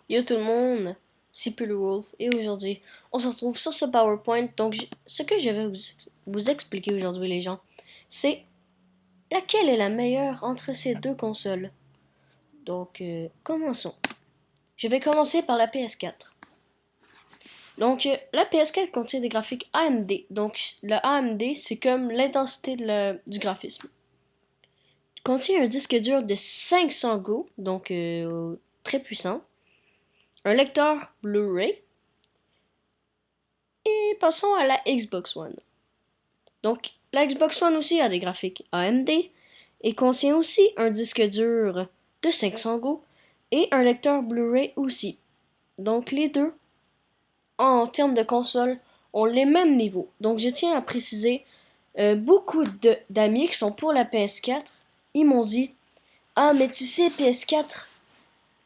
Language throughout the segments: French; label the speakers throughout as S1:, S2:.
S1: Yo tout le monde, c'est Wolf et aujourd'hui on se retrouve sur ce PowerPoint. Donc ce que je vais vous expliquer aujourd'hui les gens, c'est laquelle est la meilleure entre ces deux consoles. Donc commençons. Je vais commencer par la PS4. Donc la PS4 contient des graphiques AMD. Donc le AMD c'est comme l'intensité du graphisme. Il contient un disque dur de 500 Go, donc très puissant. Un lecteur Blu-ray. Et passons à la Xbox One. Donc, la Xbox One aussi a des graphiques AMD et contient aussi un disque dur de 500 Go et un lecteur Blu-ray aussi. Donc, les deux, en termes de console, ont les mêmes niveaux. Donc, je tiens à préciser, beaucoup d'amis qui sont pour la PS4, ils m'ont dit, ah, mais tu sais, PS4,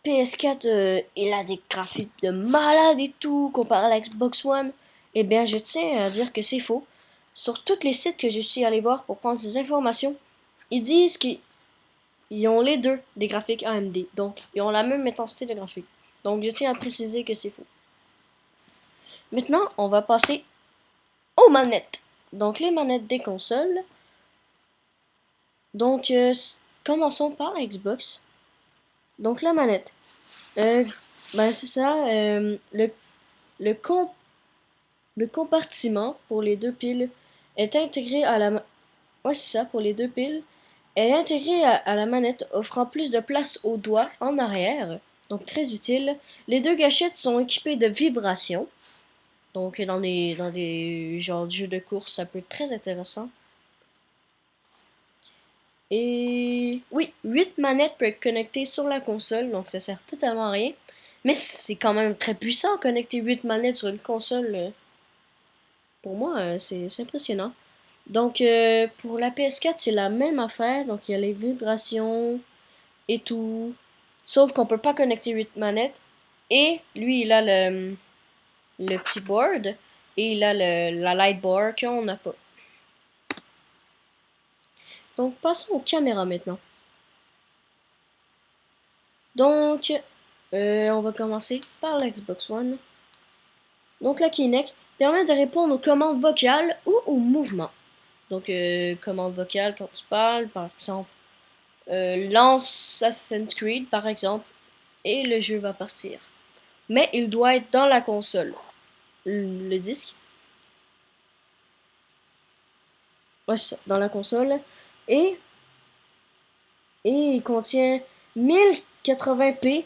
S1: il a des graphiques de malade et tout, comparé à la Xbox One. Eh bien, je tiens à dire que c'est faux. Sur tous les sites que je suis allé voir pour prendre ces informations, ils disent qu'ils ont les deux des graphiques AMD. Donc, ils ont la même intensité de graphique. Donc, je tiens à préciser que c'est faux. Maintenant, on va passer aux manettes. Donc, les manettes des consoles. Donc, commençons par la Xbox. Donc, la manette. Euh, c'est ça. Le, com le compartiment pour les deux piles est intégré à la... Ouais, c'est ça, pour les deux piles. Elle est intégrée à la manette, offrant plus de place aux doigts en arrière. Donc, très utile. Les deux gâchettes sont équipées de vibrations. Donc, dans des genres de jeux de course, ça peut être très intéressant. Et oui, 8 manettes peuvent être connectées sur la console, donc ça sert totalement à rien. Mais c'est quand même très puissant, connecter 8 manettes sur une console. Pour moi, c'est impressionnant. Donc, pour la PS4, c'est la même affaire. Donc, il y a les vibrations et tout. Sauf qu'on peut pas connecter 8 manettes. Et lui, il a le petit board. Et il a la light bar qu'on n'a pas. Donc, passons aux caméras maintenant. Donc, on va commencer par la Xbox One. Donc, la Kinect permet de répondre aux commandes vocales ou aux mouvements. Donc, commande vocale quand tu parles, par exemple. Lance Assassin's Creed, par exemple, et le jeu va partir. Mais il doit être dans la console. Le disque. Ouais, c'est ça, dans la console. Et, et il contient 1080p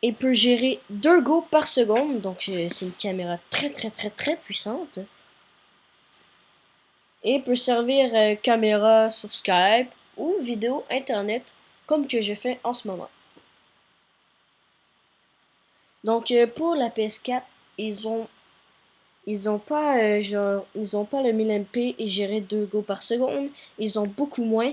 S1: et peut gérer 2 Go par seconde. Donc, c'est une caméra très, très, très, très puissante. Et peut servir caméra sur Skype ou vidéo internet, comme que je fais en ce moment. Donc, pour la PS4, ils ont pas ils ont pas le 1000 MP et gérer 2 Go par seconde. Ils ont beaucoup moins.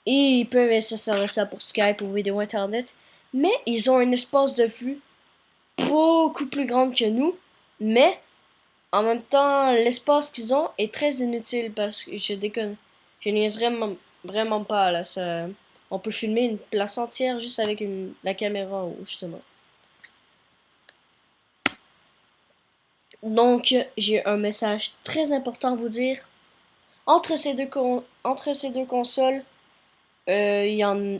S1: Et ils peuvent se servir ça pour Skype ou vidéo internet. Mais ils ont un espace de vue beaucoup plus grand que nous. Mais en même temps, l'espace qu'ils ont est très inutile parce que je déconne. Je niaise vraiment pas là. On peut filmer une place entière juste avec la caméra justement. Donc, j'ai un message très important à vous dire. Entre ces deux consoles, ils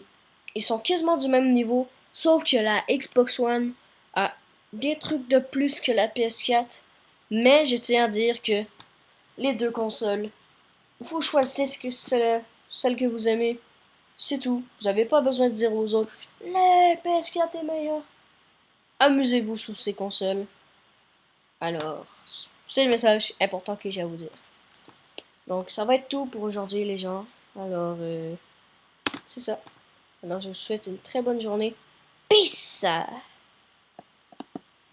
S1: sont quasiment du même niveau, sauf que la Xbox One a des trucs de plus que la PS4. Mais je tiens à dire que les deux consoles, vous choisissez celle que vous aimez. C'est tout. Vous n'avez pas besoin de dire aux autres, la PS4 est meilleure. Amusez-vous sous ces consoles. Alors, c'est le message important que j'ai à vous dire. Donc, ça va être tout pour aujourd'hui, les gens. Alors, c'est ça. Alors, je vous souhaite une très bonne journée. Peace!